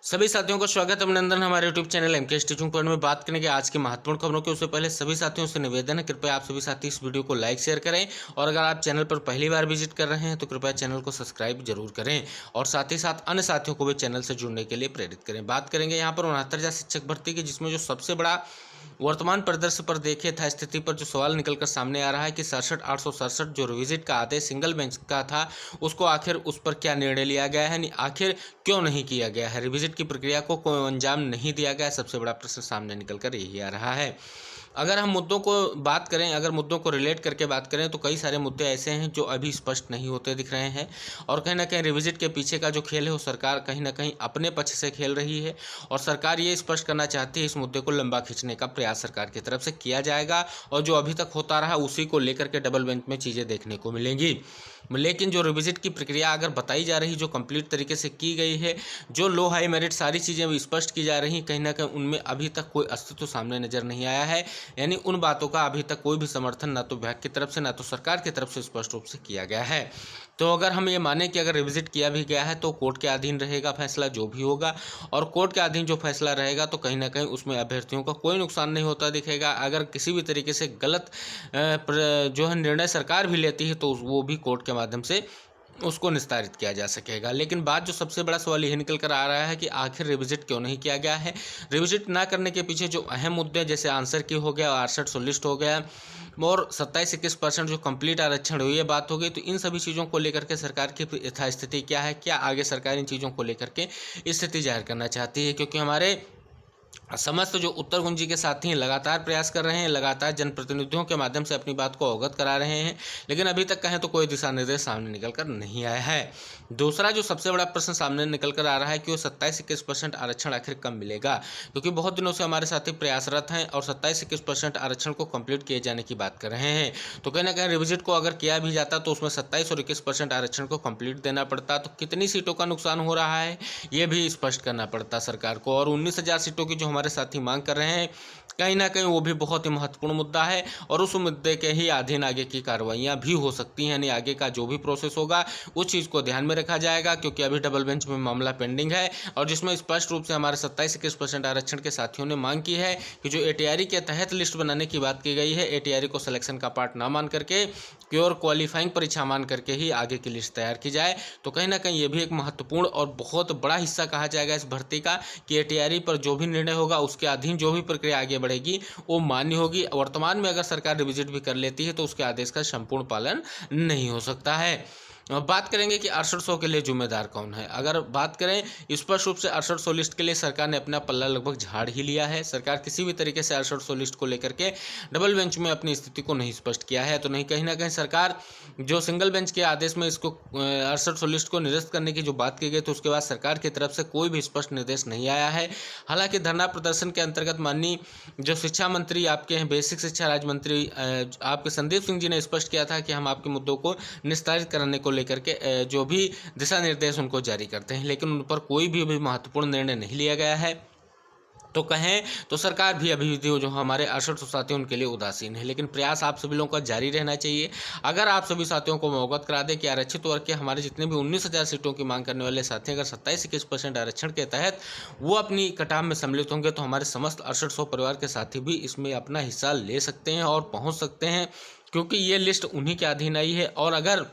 सभी साथियों का स्वागत है, अभिनंदन हमारे YouTube channel MK teaching point में बात करेंगे आज की महत्वपूर्ण खबरों के। उससे पहले सभी साथियों से निवेदन है, कृपया आप सभी साथी इस वीडियो को लाइक शेयर करें और अगर आप चैनल पर पहली बार विजिट कर रहे हैं तो कृपया चैनल को सब्सक्राइब जरूर करें और साथ ही साथ अन्य साथियों को भी चैनल से जुड़ने के लिए प्रेरित करें। बात करेंगे यहाँ पर 69,000 शिक्षक भर्ती की, जिसमें जो सबसे बड़ा वर्तमान परिदृश्य पर देखे था स्थिति पर जो सवाल निकलकर सामने आ रहा है कि 67,867 जो रिविजिट का आदेश सिंगल बेंच का था उसको आखिर उस पर क्या निर्णय लिया गया है, आखिर क्यों नहीं किया गया है, रिविजिट की प्रक्रिया को कोई अंजाम नहीं दिया गया। सबसे बड़ा प्रश्न सामने निकलकर यही आ रहा है। अगर हम मुद्दों को बात करें, अगर मुद्दों को रिलेट करके बात करें तो कई सारे मुद्दे ऐसे हैं जो अभी स्पष्ट नहीं होते दिख रहे हैं और कहीं ना कहीं रिविजिट के पीछे का जो खेल है वो सरकार कहीं ना कहीं अपने पक्ष से खेल रही है और सरकार ये स्पष्ट करना चाहती है इस मुद्दे को लंबा खींचने का प्रयास सरकार की तरफ से किया जाएगा और जो अभी तक होता रहा उसी को लेकर के डबल बेंच में चीज़ें देखने को मिलेंगी। लेकिन जो रिविजिट की प्रक्रिया अगर बताई जा रही, जो कंप्लीट तरीके से की गई है, जो लो हाई मेरिट सारी चीज़ें स्पष्ट की जा रही, कहीं ना कहीं उनमें अभी तक कोई अस्तित्व सामने नजर नहीं आया है। यानी उन बातों का अभी तक कोई भी समर्थन ना तो विभाग की तरफ से ना तो सरकार की तरफ से स्पष्ट रूप से किया गया है। तो अगर हम ये माने कि अगर रिविजिट किया भी गया है तो कोर्ट के अधीन रहेगा फैसला जो भी होगा और कोर्ट के अधीन जो फैसला रहेगा तो कहीं ना कहीं उसमें अभ्यर्थियों का कोई नुकसान नहीं होता दिखेगा। अगर किसी भी तरीके से गलत जो है निर्णय सरकार भी लेती है तो वो भी कोर्ट के माध्यम से उसको निस्तारित किया जा सकेगा। लेकिन बात जो सबसे बड़ा सवाल यही निकल कर आ रहा है कि आखिर रिविजिट क्यों नहीं किया गया है। रिविजिट ना करने के पीछे जो अहम मुद्दे जैसे आंसर की हो गया, 6800 लिस्ट हो गया और 27-21% जो कंप्लीट आरक्षण हुई है बात हो गई, तो इन सभी चीज़ों को लेकर के सरकार की यथास्थिति क्या है, क्या आगे सरकार इन चीज़ों को लेकर के स्थिति जाहिर करना चाहती है। क्योंकि हमारे समस्त जो उत्तर कुंजी के साथी हैं लगातार प्रयास कर रहे हैं, लगातार जनप्रतिनिधियों के माध्यम से अपनी बात को अवगत करा रहे हैं, लेकिन अभी तक कहें तो कोई दिशा निर्देश सामने निकल कर नहीं आया है। दूसरा जो सबसे बड़ा प्रश्न सामने निकल कर आ रहा है कि वो 27-21% आरक्षण आखिर कब मिलेगा, क्योंकि बहुत दिनों से हमारे साथी प्रयासरत हैं और 27-21% आरक्षण को कंप्लीट किए जाने की बात कर रहे हैं। तो कहीं ना कहीं रिविजिट को अगर किया भी जाता तो उसमें 27 और 21% आरक्षण को कंप्लीट देना पड़ता, तो कितनी सीटों का नुकसान हो रहा है ये भी स्पष्ट करना पड़ता सरकार को। और 19,000 सीटों की जो हमारे साथी मांग कर रहे हैं कहीं ना कहीं वो भी बहुत ही महत्वपूर्ण मुद्दा है और उस मुद्दे के ही अधीन आगे की कार्रवाइयां भी हो सकती हैं। यानी आगे का जो भी प्रोसेस होगा उस चीज़ को ध्यान में रखा जाएगा, क्योंकि अभी डबल बेंच में मामला पेंडिंग है और जिसमें स्पष्ट रूप से हमारे 27-21% आरक्षण के साथियों ने मांग की है कि जो एटीआरई के तहत लिस्ट बनाने की बात की गई है, एटीआरई को सिलेक्शन का पार्ट ना मान करके प्योर क्वालिफाइंग परीक्षा मान करके ही आगे की लिस्ट तैयार की जाए। तो कहीं ना कहीं ये भी एक महत्वपूर्ण और बहुत बड़ा हिस्सा कहा जाएगा इस भर्ती का कि एटीआरई पर जो भी निर्णय होगा उसके अधीन जो भी प्रक्रिया आगे बढ़ेगी वो मान्य होगी। वर्तमान में अगर सरकार रिविजिट भी कर लेती है तो उसके आदेश का संपूर्ण पालन नहीं हो सकता है। बात करेंगे कि 6800 के लिए जिम्मेदार कौन है। अगर बात करें स्पष्ट रूप से 6800 लिस्ट के लिए सरकार ने अपना पल्ला लगभग झाड़ ही लिया है। सरकार किसी भी तरीके से 6800 लिस्ट को लेकर के डबल बेंच में अपनी स्थिति को नहीं स्पष्ट किया है। तो नहीं कहीं ना कहीं सरकार जो सिंगल बेंच के आदेश में इसको 6800 लिस्ट को निरस्त करने की जो बात की गई तो उसके बाद सरकार की तरफ से कोई भी स्पष्ट निर्देश नहीं आया है। हालांकि धरना प्रदर्शन के अंतर्गत माननीय जो शिक्षा मंत्री आपके हैं, बेसिक शिक्षा राज्य मंत्री आपके संदीप सिंह जी ने स्पष्ट किया था कि हम आपके मुद्दों को निस्तारित करने को लेकर के जो भी दिशा निर्देश उनको जारी करते हैं, लेकिन उन पर कोई भी अभी महत्वपूर्ण निर्णय नहीं लिया गया है। तो कहें तो सरकार भी अभी जो हमारे 6800 साथी उनके लिए उदासीन है। लेकिन प्रयास आप सभी लोगों का जारी रहना चाहिए। अगर आप सभी साथियों को अवगत करा दें कि आरक्षित वर्ग के हमारे जितने भी 19,000 सीटों की मांग करने वाले साथी अगर 27-21% आरक्षण के तहत वो अपनी कटाव में सम्मिलित होंगे तो हमारे समस्त 6800 परिवार के साथी भी इसमें अपना हिस्सा ले सकते हैं और पहुँच सकते हैं, क्योंकि ये लिस्ट उन्हीं के अधीन आई है। और अगर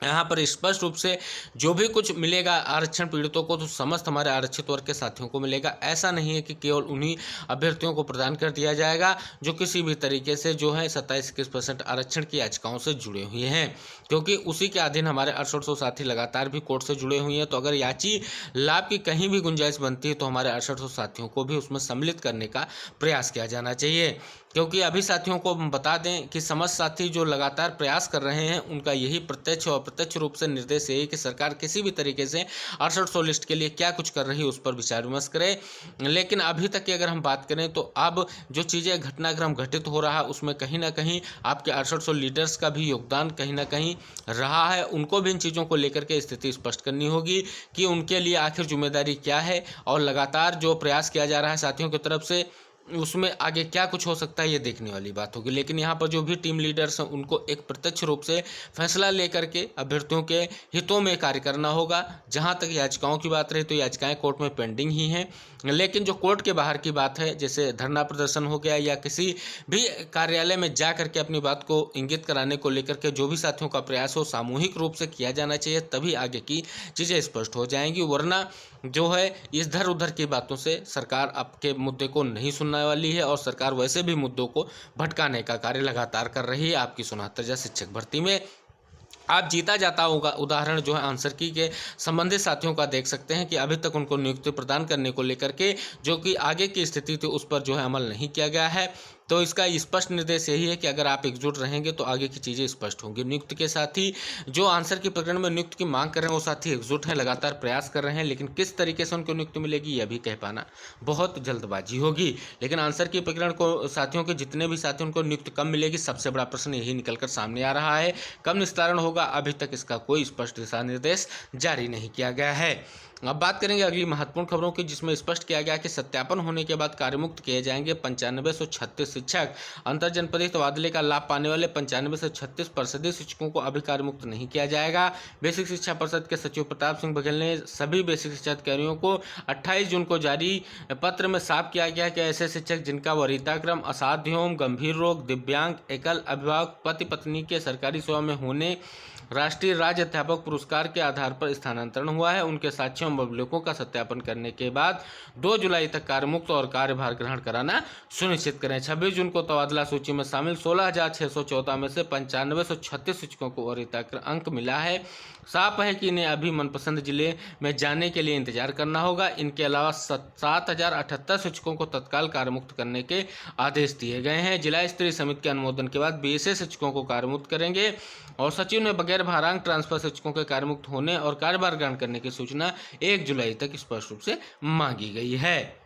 यहाँ पर स्पष्ट रूप से जो भी कुछ मिलेगा आरक्षण पीड़ितों को तो समस्त हमारे आरक्षित वर्ग के साथियों को मिलेगा। ऐसा नहीं है कि केवल उन्हीं अभ्यर्थियों को प्रदान कर दिया जाएगा जो किसी भी तरीके से जो है 27-21% आरक्षण की याचिकाओं से जुड़े हुए हैं, क्योंकि उसी के अधीन हमारे 6800 साथी लगातार भी कोर्ट से जुड़े हुए हैं। तो अगर याची लाभ की कहीं भी गुंजाइश बनती है तो हमारे 6800 साथियों को भी उसमें सम्मिलित करने का प्रयास किया जाना चाहिए। क्योंकि अभी साथियों को बता दें कि समस्त साथी जो लगातार प्रयास कर रहे हैं उनका यही प्रत्यक्ष और अप्रत्यक्ष रूप से निर्देश यही कि सरकार किसी भी तरीके से 6800 लिस्ट के लिए क्या कुछ कर रही है उस पर विचार विमर्श करे। लेकिन अभी तक की अगर हम बात करें तो अब जो चीज़ें घटनाक्रम घटित हो रहा है उसमें कहीं ना कहीं आपके 6800 लीडर्स का भी योगदान कहीं ना कहीं रहा है। उनको भी इन चीज़ों को लेकर के स्थिति स्पष्ट करनी होगी कि उनके लिए आखिर जिम्मेदारी क्या है और लगातार जो प्रयास किया जा रहा है साथियों की तरफ से उसमें आगे क्या कुछ हो सकता है ये देखने वाली बात होगी। लेकिन यहाँ पर जो भी टीम लीडर्स हैं उनको एक प्रत्यक्ष रूप से फैसला लेकर के अभ्यर्थियों के हितों में कार्य करना होगा। जहाँ तक याचिकाओं की बात रही तो याचिकाएं कोर्ट में पेंडिंग ही हैं, लेकिन जो कोर्ट के बाहर की बात है जैसे धरना प्रदर्शन हो गया या किसी भी कार्यालय में जा करके अपनी बात को इंगित कराने को लेकर के जो भी साथियों का प्रयास हो सामूहिक रूप से किया जाना चाहिए, तभी आगे की चीज़ें स्पष्ट हो जाएंगी। वरना जो है इधर उधर की बातों से सरकार आपके मुद्दे को नहीं सुनने वाली है और सरकार वैसे भी मुद्दों को भटकाने का कार्य लगातार कर रही है। आपकी 69 शिक्षक भर्ती में आप जीता जाता होगा उदाहरण जो है आंसर की के संबंधित साथियों का देख सकते हैं कि अभी तक उनको नियुक्ति प्रदान करने को लेकर के जो कि आगे की स्थिति थी उस पर जो है अमल नहीं किया गया है। तो इसका स्पष्ट निर्देश यही है कि अगर आप एकजुट रहेंगे तो आगे की चीज़ें स्पष्ट होंगी। नियुक्ति के साथी जो आंसर की प्रकरण में नियुक्ति की मांग कर रहे हैं वो साथी एकजुट हैं, लगातार प्रयास कर रहे हैं, लेकिन किस तरीके से उनको नियुक्ति मिलेगी यह भी कह पाना बहुत जल्दबाजी होगी। लेकिन आंसर की प्रकरण को साथियों के जितने भी साथी उनको नियुक्ति कब मिलेगी सबसे बड़ा प्रश्न यही निकलकर सामने आ रहा है। कब निस्तारण होगा अभी तक इसका कोई स्पष्ट दिशा निर्देश जारी नहीं किया गया है। अब बात करेंगे अगली महत्वपूर्ण खबरों की, जिसमें स्पष्ट किया गया कि सत्यापन होने के बाद कार्यमुक्त किए जाएंगे 9536 शिक्षक। अंतर जनपदीय तबादले का लाभ पाने वाले 95 से 36% शिक्षकों को अभी कार्यमुक्त नहीं किया जाएगा। बेसिक शिक्षा परिषद के सचिव प्रताप सिंह बघेल ने सभी बेसिक शिक्षा अधिकारियों को 28 जून को जारी पत्र में साफ किया गया कि ऐसे शिक्षक जिनका वरीयताक्रम असाध्य होम, गंभीर रोग, दिव्यांग, एकल अभिभावक, पति पत्नी के सरकारी सेवा में होने, राष्ट्रीय राज्य अध्यापक पुरस्कार के आधार पर स्थानांतरण हुआ है, उनके साक्ष्यों एवं अभिलेखों का सत्यापन करने के बाद 2 जुलाई तक कार्यमुक्त और कार्यभार ग्रहण कराना सुनिश्चित करें। 26 जून को तबादला सूची में शामिल 16,614 में से 9536 शिक्षकों को वरीयता अंक मिला है। साफ है कि इन्हें अभी मनपसंद जिले में जाने के लिए इंतजार करना होगा। इनके अलावा 7,078 शिक्षकों को तत्काल कार्यमुक्त करने के आदेश दिए गए हैं। जिला स्तरीय समिति के अनुमोदन के बाद बीएसए शिक्षकों को कार्यमुक्त करेंगे और सचिव ने बगैर भारांक ट्रांसफर शिक्षकों के कार्यमुक्त होने और कार्यभार ग्रहण करने की सूचना 1 जुलाई तक स्पष्ट रूप से मांगी गई है।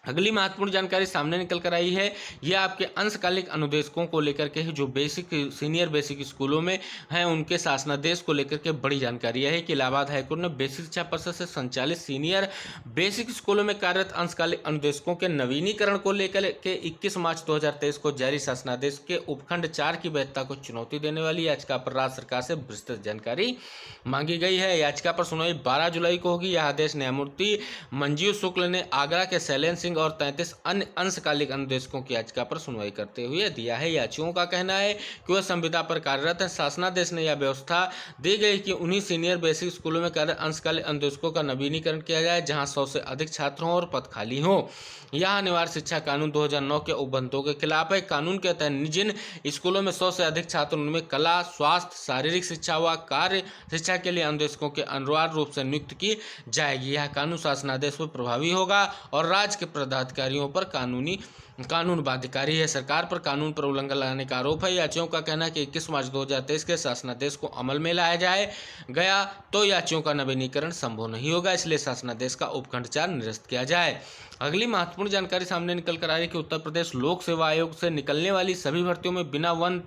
अगली महत्वपूर्ण जानकारी सामने निकल कर आई है, यह आपके अंशकालिक अनुदेशकों को लेकर के है जो बेसिक सीनियर बेसिक स्कूलों में हैं उनके शासनादेश को लेकर के बड़ी जानकारी है कि इलाहाबाद हाईकोर्ट ने बेसिक शिक्षा परिषद से संचालित सीनियर बेसिक स्कूलों में कार्यरत अंशकालिक अनुदेशकों के नवीनीकरण को लेकर के 21 मार्च 2023 को जारी शासनादेश के उपखंड 4 की वैधता को चुनौती देने वाली याचिका पर राज्य सरकार से विस्तृत जानकारी मांगी गई है। याचिका पर सुनवाई 12 जुलाई को होगी। यह आदेश न्यायमूर्ति मंजीव शुक्ल ने आगरा के शैलेंद्र सिंह और 33 अन्य अंशकालिक अनुदेशकों की याचिका पर सुनवाई करते हुए दिया है। याचिकाओं का कहना है कि वह संविदा पर कार्यरत है। शासनादेश ने यह व्यवस्था दी गई कि उन्हीं सीनियर बेसिक स्कूलों में कार्यरत अंशकालिक अनुदेशकों का नवीनीकरण किया जाए जहां 100 से अधिक छात्र हों और पद खाली हों। यह अनिवार्य शिक्षा कानून 2009 के उपबंधों के खिलाफ है। कानून के तहत जिन स्कूलों में 100 से अधिक छात्र उनमें कला, स्वास्थ्य, शारीरिक शिक्षा व कार्य शिक्षा के लिए अनुदेशकों के अनिवार्य रूप से नियुक्त की जाएगी। यह कानून शासनादेश पर प्रभावी होगा और राज्य के पदाधिकारियों पर कानून बाध्यकारी है। सरकार पर कानून पर उल्लंघन लगाने का आरोप है। याचिकाओं का कहना है कि 21 मार्च 2023 के शासनादेश को अमल में लाया जाए गया तो याचिकाओं का नवीनीकरण संभव नहीं होगा, इसलिए शासनादेश का उपखंड 4 निरस्त किया जाए। अगली महत्वपूर्ण जानकारी सामने निकल कर आ रही है कि उत्तर प्रदेश लोक सेवा आयोग से निकलने वाली सभी भर्तियों में बिना वन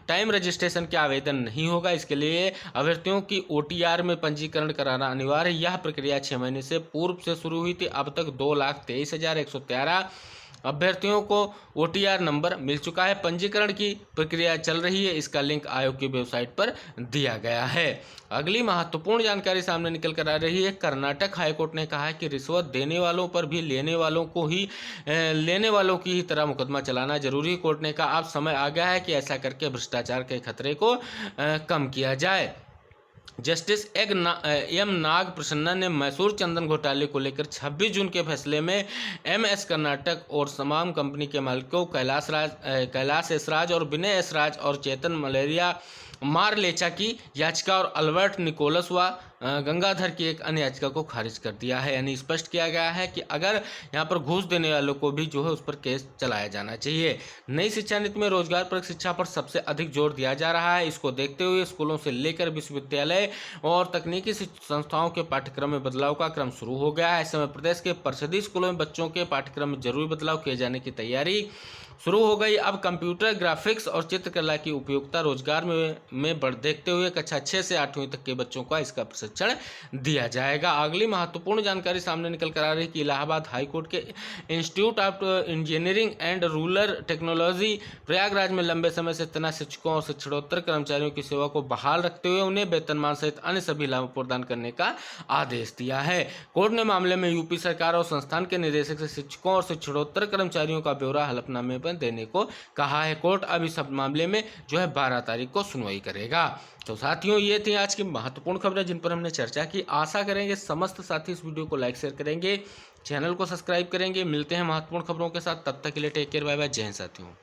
टाइम रजिस्ट्रेशन के आवेदन नहीं होगा। इसके लिए अभ्यर्थियों की OTR में पंजीकरण कराना अनिवार्य है। यह प्रक्रिया 6 महीने से पूर्व से शुरू हुई थी। अब तक 2,23,113 अभ्यर्थियों को OTR नंबर मिल चुका है। पंजीकरण की प्रक्रिया चल रही है। इसका लिंक आयोग की वेबसाइट पर दिया गया है। अगली महत्वपूर्ण जानकारी सामने निकल कर आ रही है, कर्नाटक हाईकोर्ट ने कहा है कि रिश्वत देने वालों पर भी लेने वालों की ही तरह मुकदमा चलाना जरूरी। कोर्ट ने कहा अब समय आ गया है कि ऐसा करके भ्रष्टाचार के खतरे को कम किया जाए। जस्टिस एम नाग प्रसन्ना ने मैसूर चंदन घोटाले को लेकर 26 जून के फैसले में MS कर्नाटक और तमाम कंपनी के मालिकों कैलाश एसराज और विनय एसराज और चेतन मलेरिया मारलेचा की याचिका और अल्बर्ट निकोलस व गंगाधर की एक अन्य याचिका को खारिज कर दिया है। यानी स्पष्ट किया गया है कि अगर यहाँ पर घूस देने वालों को भी जो है उस पर केस चलाया जाना चाहिए। नई शिक्षा नीति में रोजगार परक शिक्षा पर सबसे अधिक जोर दिया जा रहा है। इसको देखते हुए स्कूलों से लेकर विश्वविद्यालय और तकनीकी संस्थाओं के पाठ्यक्रम में बदलाव का क्रम शुरू हो गया है। इस समय प्रदेश के परिषदीय स्कूलों में बच्चों के पाठ्यक्रम में जरूरी बदलाव किए जाने की तैयारी शुरू हो गई। अब कंप्यूटर ग्राफिक्स और चित्रकला की उपयोगिता रोजगार में बढ़ देखते हुए कक्षा 6 से 8वीं तक के बच्चों का इसका प्रशिक्षण दिया जाएगा। अगली महत्वपूर्ण जानकारी सामने निकल कर आ रही है कि इलाहाबाद हाईकोर्ट के institute of engineering and rural technology Prayagraj में लंबे समय से तैनात शिक्षकों और शिक्षणोत्तर कर्मचारियों की सेवा को बहाल रखते हुए उन्हें वेतनमान सहित अन्य सभी लाभ प्रदान करने का आदेश दिया है। कोर्ट ने मामले में यूपी सरकार और संस्थान के निदेशक से शिक्षकों और शिक्षणोत्तर कर्मचारियों का ब्यौरा हलफनामे पर देने को कहा है। कोर्ट अब इस मामले में जो है 12 तारीख को सुनवाई करेगा। तो साथियों, ये थी आज की महत्वपूर्ण खबरें जिन पर हमने चर्चा की। आशा करेंगे समस्त साथी इस वीडियो को लाइक शेयर करेंगे, चैनल को सब्सक्राइब करेंगे। मिलते हैं महत्वपूर्ण खबरों के साथ, तब तक के लिए टेक केयर, बाय बाय, जय हिंद साथियों।